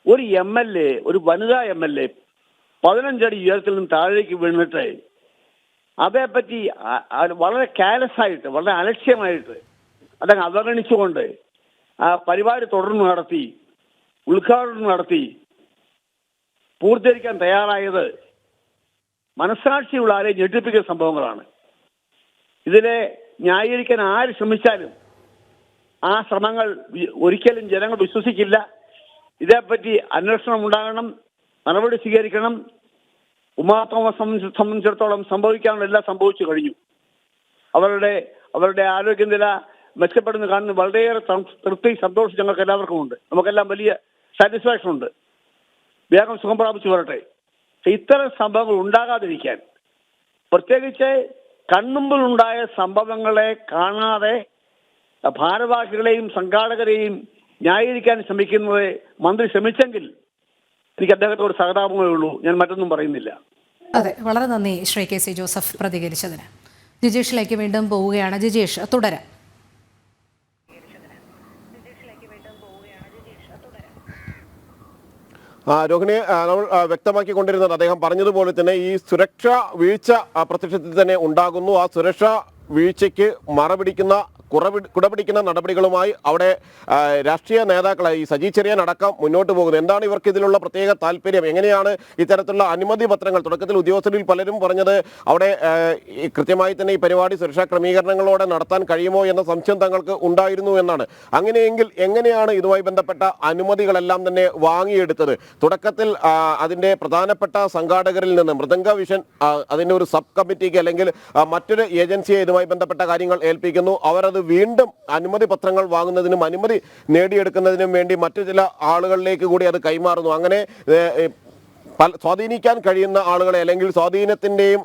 ഒരു MLA, ഒരു വനിതാ MLA 15 അടി ഉയരത്തിൽ നിന്ന് താഴേക്ക് വീണിട്ട് അതേപ്പറ്റി വളരെ കാലസായിട്ട്, വളരെ അലക്ഷ്യമായിട്ട് അതങ്ങ് അവഗണിച്ചുകൊണ്ട് ആ പരിപാടി തുടർന്ന് നടത്തി, ഉദ്ഘാടനം നടത്തി പൂർത്തീകരിക്കാൻ തയ്യാറായത് മനസ്സാക്ഷിയുള്ള ആരെ ഞെട്ടിപ്പിക്കുന്ന സംഭവങ്ങളാണ്. ഇതിലെ ന്യായീകരിക്കാൻ ആര് ശ്രമിച്ചാലും ആ ശ്രമങ്ങൾ ഒരിക്കലും ജനങ്ങൾ വിശ്വസിക്കില്ല. ഇതേപ്പറ്റി അന്വേഷണം ഉണ്ടാകണം, നടപടി സ്വീകരിക്കണം. ഉമാ തോമസ് സംബന്ധിച്ചിടത്തോളം സംഭവിക്കാനുള്ള എല്ലാം സംഭവിച്ചു കഴിഞ്ഞു. അവരുടെ ആരോഗ്യനില മെച്ചപ്പെടുന്ന കാണുന്ന വളരെയേറെ തൃപ്തി, സന്തോഷം ഞങ്ങൾക്ക് എല്ലാവർക്കും ഉണ്ട്. നമുക്കെല്ലാം വലിയ സാറ്റിസ്ഫാക്ഷൻ ഉണ്ട്. വേഗം സുഖം പ്രാപിച്ചു വരട്ടെ. ഇത്തരം സംഭവങ്ങൾ ഉണ്ടാകാതിരിക്കാൻ, പ്രത്യേകിച്ച് കൺമുമ്പിലുണ്ടായ സംഭവങ്ങളെ കാണാതെ ഭാരവാഹികളെയും സംഘാടകരെയും ന്യായീകരിക്കാൻ ശ്രമിക്കുന്നത് മന്ത്രി ശ്രമിച്ചെങ്കിൽ എനിക്ക് അദ്ദേഹത്തോട് സഹതാപമേ ഉള്ളൂ. ഞാൻ മറ്റൊന്നും പറയുന്നില്ല. അതെ, വളരെ നന്ദി ശ്രീ KC ജോസഫ് പ്രതികരിച്ചതിന്. ജിജേഷിലേക്ക് വീണ്ടും പോവുകയാണ്. ജിജേഷ്, തുടരാം. രോഹിണി, നമ്മൾ വ്യക്തമാക്കിക്കൊണ്ടിരുന്നത് അദ്ദേഹം പറഞ്ഞതുപോലെ തന്നെ ഈ സുരക്ഷാ വീഴ്ച പ്രത്യക്ഷത്തിൽ തന്നെ ഉണ്ടാകുന്നു. ആ സുരക്ഷാ വീഴ്ചയ്ക്ക് കുടപിടിക്കുന്ന നടപടികളുമായി അവിടെ രാഷ്ട്രീയ നേതാക്കളായി സജി ചെറിയാൻ അടക്കം മുന്നോട്ട് പോകുന്നത്. എന്താണ് ഇവർക്ക് ഇതിലുള്ള പ്രത്യേക താല്പര്യം? എങ്ങനെയാണ് ഇത്തരത്തിലുള്ള അനുമതി പത്രങ്ങൾ, തുടക്കത്തിൽ ഉദ്യോഗസ്ഥരിൽ പലരും പറഞ്ഞത് അവിടെ കൃത്യമായി തന്നെ ഈ പരിപാടി സുരക്ഷാ ക്രമീകരണങ്ങളോടെ നടത്താൻ കഴിയുമോ എന്ന സംശയം തങ്ങൾക്ക് ഉണ്ടായിരുന്നു എന്നാണ്. അങ്ങനെയെങ്കിൽ എങ്ങനെയാണ് ഇതുമായി ബന്ധപ്പെട്ട അനുമതികളെല്ലാം തന്നെ വാങ്ങിയെടുത്തത്? തുടക്കത്തിൽ അതിൻ്റെ പ്രധാനപ്പെട്ട സംഘാടകരിൽ നിന്ന് മൃദംഗ വിഷൻ അതിൻ്റെ ഒരു സബ് കമ്മിറ്റിക്ക് അല്ലെങ്കിൽ മറ്റൊരു ഏജൻസിയെ ഇതുമായി ബന്ധപ്പെട്ട കാര്യങ്ങൾ ഏൽപ്പിക്കുന്നു. അവരത് വീണ്ടും അനുമതി പത്രങ്ങൾ വാങ്ങുന്നതിനും അനുമതി നേടിയെടുക്കുന്നതിനും വേണ്ടി മറ്റു ചില ആളുകളിലേക്ക് കൂടി അത് കൈമാറുന്നു. അങ്ങനെ സ്വാധീനിക്കാൻ കഴിയുന്ന ആളുകളെ അല്ലെങ്കിൽ സ്വാധീനത്തിൻ്റെയും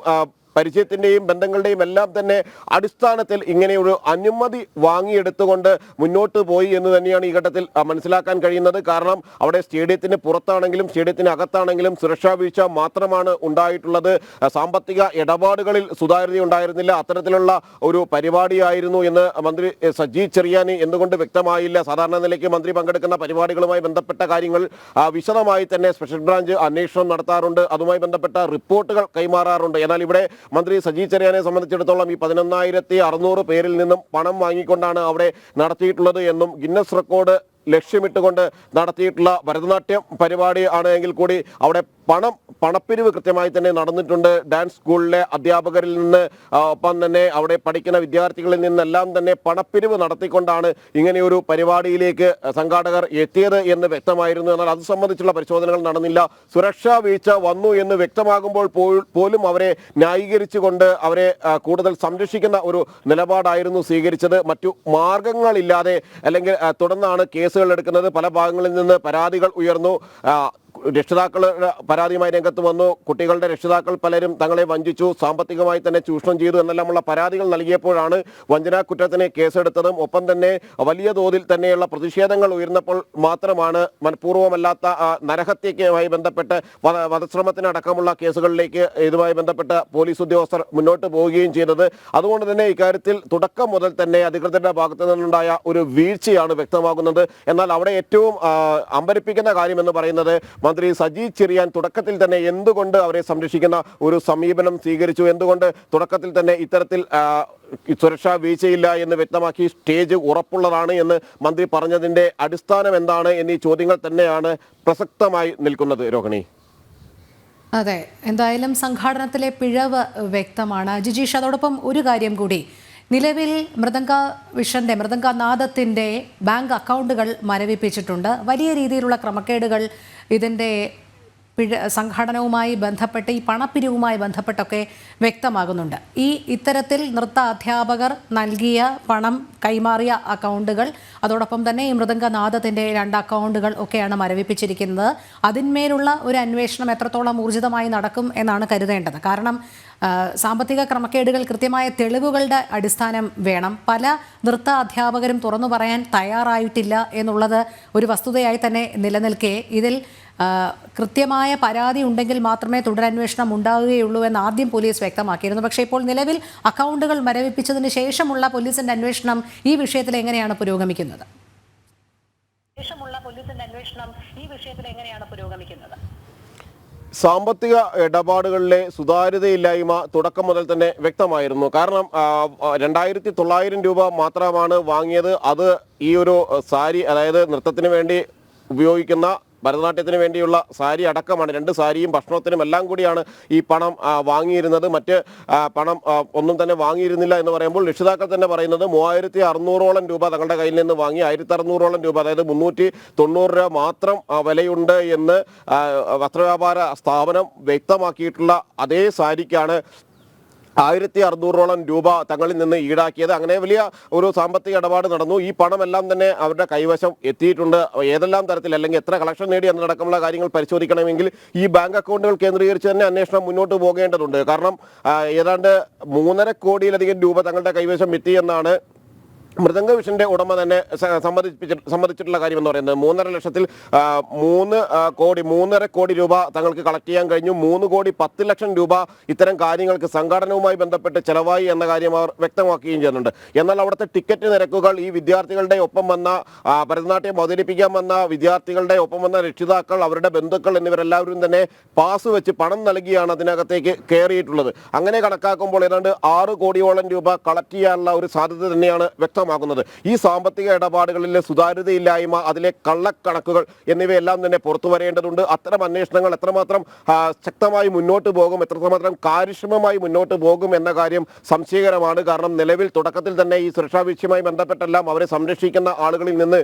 പരിചയത്തിൻ്റെയും ബന്ധങ്ങളുടെയും എല്ലാം തന്നെ അടിസ്ഥാനത്തിൽ ഇങ്ങനെയൊരു അനുമതി വാങ്ങിയെടുത്തുകൊണ്ട് മുന്നോട്ട് പോയി എന്ന് തന്നെയാണ് ഈ ഘട്ടത്തിൽ മനസ്സിലാക്കാൻ കഴിയുന്നത്. കാരണം അവിടെ സ്റ്റേഡിയത്തിന് പുറത്താണെങ്കിലും സ്റ്റേഡിയത്തിന് അകത്താണെങ്കിലും സുരക്ഷാ വീഴ്ച മാത്രമാണ് ഉണ്ടായിട്ടുള്ളത്. സാമ്പത്തിക ഇടപാടുകളിൽ സുതാര്യത ഉണ്ടായിരുന്നില്ല. അത്തരത്തിലുള്ള ഒരു പരിപാടിയായിരുന്നു എന്ന് മന്ത്രി സജി ചെറിയാൻ എന്തുകൊണ്ട് വ്യക്തമായില്ല? സാധാരണ നിലയ്ക്ക് മന്ത്രി പങ്കെടുക്കുന്ന പരിപാടികളുമായി ബന്ധപ്പെട്ട കാര്യങ്ങൾ വിശദമായി തന്നെ സ്പെഷ്യൽ ബ്രാഞ്ച് അന്വേഷണം നടത്താറുണ്ട്, അതുമായി ബന്ധപ്പെട്ട റിപ്പോർട്ടുകൾ കൈമാറാറുണ്ട്. എന്നാൽ ഇവിടെ മന്ത്രി സജി ചെറിയാനെ സംബന്ധിച്ചിടത്തോളം ഈ 11,600 പേരിൽ നിന്നും പണം വാങ്ങിക്കൊണ്ടാണ് അവിടെ നടത്തിയിട്ടുള്ളത് എന്നും ഗിന്നസ് റെക്കോർഡ് ലക്ഷ്യമിട്ടുകൊണ്ട് നടത്തിയിട്ടുള്ള ഭരതനാട്യം പരിപാടി ആണ് എങ്കിൽ കൂടി അവിടെ പണപ്പിരിവ് കൃത്യമായി തന്നെ നടന്നിട്ടുണ്ട്. ഡാൻസ് സ്കൂളിലെ അധ്യാപകരിൽ നിന്ന് ഒപ്പം തന്നെ അവിടെ പഠിക്കുന്ന വിദ്യാർത്ഥികളിൽ നിന്നെല്ലാം തന്നെ പണപ്പിരിവ് നടത്തിക്കൊണ്ടാണ് ഇങ്ങനെയൊരു പരിപാടിയിലേക്ക് സംഘാടകർ എത്തിയത് എന്ന് വ്യക്തമായിരുന്നു. എന്നാൽ അത് സംബന്ധിച്ചുള്ള പരിശോധനകൾ നടന്നില്ല. സുരക്ഷാ വീഴ്ച വന്നു എന്ന് വ്യക്തമാകുമ്പോൾ പോലും അവരെ ന്യായീകരിച്ചുകൊണ്ട് അവരെ കൂടുതൽ സംരക്ഷിക്കുന്ന ഒരു നിലപാടായിരുന്നു സ്വീകരിച്ചത്. മറ്റു മാർഗങ്ങളില്ലാതെ അല്ലെങ്കിൽ തുടർന്നാണ് കേസുകൾ എടുക്കുന്നത്. പല ഭാഗങ്ങളിൽ നിന്ന് പരാതികൾ ഉയർന്നു. രക്ഷിതാക്കളുടെ പരാതിയുമായി രംഗത്ത് വന്നു. കുട്ടികളുടെ രക്ഷിതാക്കൾ പലരും തങ്ങളെ വഞ്ചിച്ചു, സാമ്പത്തികമായി തന്നെ ചൂഷണം ചെയ്തു എന്നെല്ലാമുള്ള പരാതികൾ നൽകിയപ്പോഴാണ് വഞ്ചനാ കുറ്റത്തിന് കേസെടുത്തതും ഒപ്പം തന്നെ വലിയ തോതിൽ തന്നെയുള്ള പ്രതിഷേധങ്ങൾ ഉയർന്നപ്പോൾ മാത്രമാണ് മനഃപൂർവ്വമല്ലാത്ത നരഹത്യയുമായി ബന്ധപ്പെട്ട് വധശ്രമത്തിനടക്കമുള്ള കേസുകളിലേക്ക് ഇതുമായി ബന്ധപ്പെട്ട് പോലീസ് ഉദ്യോഗസ്ഥർ മുന്നോട്ട് പോവുകയും ചെയ്തത്. അതുകൊണ്ട് തന്നെ ഇക്കാര്യത്തിൽ തുടക്കം മുതൽ തന്നെ അധികൃതരുടെ ഭാഗത്തു നിന്നുണ്ടായ ഒരു വീഴ്ചയാണ് വ്യക്തമാകുന്നത്. എന്നാൽ അവിടെ ഏറ്റവും അമ്പരപ്പിക്കുന്ന കാര്യം എന്ന് പറയുന്നത് മന്ത്രി സജി ചെറിയാൻ തുടക്കത്തിൽ തന്നെ എന്തുകൊണ്ട് അവരെ സംരക്ഷിക്കുന്ന ഒരു സമീപനം സ്വീകരിച്ചു, എന്തുകൊണ്ട് തുടക്കത്തിൽ തന്നെ ഇത്തരത്തിൽ സുരക്ഷാ വീഴ്ചയില്ല എന്ന് വ്യക്തമാക്കി സ്റ്റേജ് ഉറപ്പുള്ളതാണ് എന്ന് മന്ത്രി പറഞ്ഞതിന്റെ അടിസ്ഥാനം എന്താണ് എന്നീ ചോദ്യങ്ങൾ തന്നെയാണ് പ്രസക്തമായി നിൽക്കുന്നത്. രോഹിണി, അതെ, എന്തായാലും സംഘാടനത്തിലെ പിഴവ് വ്യക്തമാണ്. ജിജീഷ്, അതോടൊപ്പം ഒരു കാര്യം കൂടി, നിലവിൽ മൃദംഗനാദത്തിൻ്റെ ബാങ്ക് അക്കൗണ്ടുകൾ മരവിപ്പിച്ചിട്ടുണ്ട്. വലിയ രീതിയിലുള്ള ക്രമക്കേടുകൾ ഇതിൻ്റെ സംഘാടനവുമായി ബന്ധപ്പെട്ട് ഈ പണപ്പിരിവുമായി ബന്ധപ്പെട്ടൊക്കെ വ്യക്തമാകുന്നുണ്ട്. ഇത്തരത്തിൽ നൃത്ത അധ്യാപകർ നൽകിയ പണം കൈമാറിയ അക്കൗണ്ടുകൾ, അതോടൊപ്പം തന്നെ ഈ മൃദംഗനാദത്തിൻ്റെ 2 അക്കൗണ്ടുകൾ ഒക്കെയാണ് മരവിപ്പിച്ചിരിക്കുന്നത്. അതിന്മേലുള്ള ഒരു അന്വേഷണം എത്രത്തോളം ഊർജിതമായി നടക്കും എന്നാണ് കരുതേണ്ടത്. കാരണം സാമ്പത്തിക ക്രമക്കേടുകൾ കൃത്യമായ തെളിവുകളുടെ അടിസ്ഥാനം വേണം. പല നൃത്ത അധ്യാപകരും തുറന്നു പറയാൻ തയ്യാറായിട്ടില്ല എന്നുള്ളത് ഒരു വസ്തുതയായി തന്നെ നിലനിൽക്കെ ഇതിൽ കൃത്യമായ പരാതി ഉണ്ടെങ്കിൽ മാത്രമേ തുടരന്വേഷണം ഉണ്ടാവുകയുള്ളൂ എന്ന് ആദ്യം പോലീസ് വ്യക്തമാക്കിയിരുന്നു. പക്ഷേ ഇപ്പോൾ നിലവിൽ അക്കൗണ്ടുകൾ മരവിപ്പിച്ചതിന് ശേഷമുള്ള പോലീസിന്റെ അന്വേഷണം ഈ വിഷയത്തിൽ എങ്ങനെയാണ് പുരോഗമിക്കുന്നത്? സാമ്പത്തിക ഇടപാടുകളിലെ സുതാര്യതയില്ലായ്മ തുടക്കം മുതൽ തന്നെ വ്യക്തമായിരുന്നു. കാരണം 2,900 രൂപ മാത്രമാണ് വാങ്ങിയത്. അത് ഈ ഒരു സാരി, അതായത് നൃത്തത്തിന് വേണ്ടി ഉപയോഗിക്കുന്ന ഭരതനാട്യത്തിന് വേണ്ടിയുള്ള സാരി അടക്കമാണ്. 2 സാരിയും ഭക്ഷണത്തിനും എല്ലാം കൂടിയാണ് ഈ പണം വാങ്ങിയിരുന്നത്. പണം ഒന്നും തന്നെ വാങ്ങിയിരുന്നില്ല എന്ന് പറയുമ്പോൾ രക്ഷിതാക്കൾ തന്നെ പറയുന്നത് 3,600ഓളം രൂപ തങ്ങളുടെ കയ്യിൽ നിന്ന് വാങ്ങി 1,600ഓളം രൂപ, അതായത് 390 രൂപ മാത്രം വിലയുണ്ട് എന്ന് വസ്ത്രവ്യാപാര സ്ഥാപനം വ്യക്തമാക്കിയിട്ടുള്ള അതേ സാരിക്കാണ് 1,600ഓളം രൂപ തങ്ങളിൽ നിന്ന് ഈടാക്കിയത്. അങ്ങനെ വലിയ ഒരു സാമ്പത്തിക ഇടപാട് നടന്നു. ഈ പണമെല്ലാം തന്നെ അവരുടെ കൈവശം എത്തിയിട്ടുണ്ട്. ഏതെല്ലാം തരത്തിൽ അല്ലെങ്കിൽ എത്ര കളക്ഷൻ നേടി എന്നടക്കമുള്ള കാര്യങ്ങൾ പരിശോധിക്കണമെങ്കിൽ ഈ ബാങ്ക് അക്കൗണ്ടുകൾ കേന്ദ്രീകരിച്ച് തന്നെ അന്വേഷണം മുന്നോട്ട് പോകേണ്ടതുണ്ട്. കാരണം ഏതാണ്ട് 3.5 കോടിയിലധികം രൂപ തങ്ങളുടെ കൈവശം എത്തിയെന്നാണ് മൃദംഗ വിഷന്റെ ഉടമ തന്നെ സമ്മതിച്ചിട്ടുള്ള കാര്യം എന്ന് പറയുന്നത്. 3.5 ലക്ഷത്തിൽ 3.5 കോടി രൂപ തങ്ങൾക്ക് കളക്ട് ചെയ്യാൻ കഴിഞ്ഞു. 3,10,00,000 രൂപ ഇത്തരം കാര്യങ്ങൾക്ക് സംഘാടനവുമായി ബന്ധപ്പെട്ട് ചെലവായി എന്ന കാര്യം അവർ വ്യക്തമാക്കുകയും ചെയ്യുന്നുണ്ട്. എന്നാൽ അവിടുത്തെ ടിക്കറ്റ് നിരക്കുകൾ ഈ വിദ്യാർത്ഥികളുടെ ഒപ്പം വന്ന ഭരതനാട്യം അവതരിപ്പിക്കാൻ വന്ന വിദ്യാർത്ഥികളുടെ ഒപ്പം വന്ന രക്ഷിതാക്കൾ, അവരുടെ ബന്ധുക്കൾ എന്നിവരെല്ലാവരും തന്നെ പാസ് വെച്ച് പണം നൽകിയാണ് അതിനകത്തേക്ക് കയറിയിട്ടുള്ളത്. അങ്ങനെ കണക്കാക്കുമ്പോൾ ഏതാണ്ട് 6 കോടിയോളം രൂപ കളക്ട് ചെയ്യാനുള്ള ഒരു സാധ്യത തന്നെയാണ് വ്യക്തമാകുന്നത്. ഈ സാമ്പത്തിക ഇടപാടുകളിലെ സുതാര്യതയില്ലായ്മ, അതിലെ കള്ളക്കണക്കുകൾ എന്നിവയെല്ലാം തന്നെ പുറത്തു വരേണ്ടതുണ്ട്. അത്തരം അന്വേഷണങ്ങൾ എത്രമാത്രം ശക്തമായി മുന്നോട്ട് പോകും, എത്രമാത്രം കാര്യക്ഷമമായി മുന്നോട്ട് പോകും എന്ന കാര്യം സംശയകരമാണ്. കാരണം നിലവിൽ തുടക്കത്തിൽ തന്നെ ഈ സുരക്ഷാ വീഴ്ചയുമായി ബന്ധപ്പെട്ടെല്ലാം അവരെ സംരക്ഷിക്കുന്ന ആളുകളിൽ നിന്ന്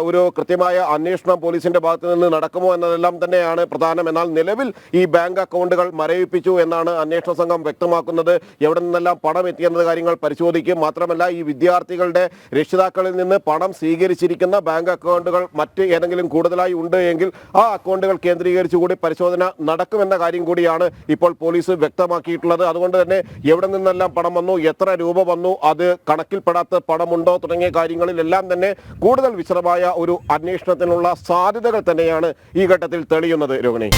ഒരു കൃത്യമായ അന്വേഷണം പോലീസിന്റെ ഭാഗത്തു നിന്ന് നടക്കുമോ എന്നതെല്ലാം തന്നെയാണ് പ്രധാനം. എന്നാൽ നിലവിൽ ഈ ബാങ്ക് അക്കൗണ്ടുകൾ മരവിപ്പിച്ചു എന്നാണ് അന്വേഷണ സംഘം വ്യക്തമാക്കുന്നത്. എവിടെ നിന്നെല്ലാം പണം എത്തിയെന്ന കാര്യങ്ങൾ പരിശോധിക്കും. മാത്രമല്ല ഈ വിദ്യാർത്ഥികളുടെ രക്ഷിതാക്കളിൽ നിന്ന് പണം സ്വീകരിച്ചിരിക്കുന്ന ബാങ്ക് അക്കൗണ്ടുകൾ മറ്റ് ഏതെങ്കിലും കൂടുതലായി ഉണ്ട് എങ്കിൽ ആ അക്കൗണ്ടുകൾ കേന്ദ്രീകരിച്ച് കൂടി പരിശോധന നടക്കുമെന്ന കാര്യം കൂടിയാണ് ഇപ്പോൾ പോലീസ് വ്യക്തമാക്കിയിട്ടുള്ളത്. അതുകൊണ്ട് തന്നെ എവിടെ നിന്നെല്ലാം പണം വന്നു, എത്ര രൂപ വന്നു, അത് കണക്കിൽപ്പെടാത്ത പണമുണ്ടോ തുടങ്ങിയ കാര്യങ്ങളിലെല്ലാം തന്നെ കൂടുതൽ വിശദമായ ഒരു അന്വേഷണത്തിനുള്ള സാധ്യതകൾ തന്നെയാണ് ഈ ഘട്ടത്തിൽ തെളിയുന്നത്. രോഹിണി.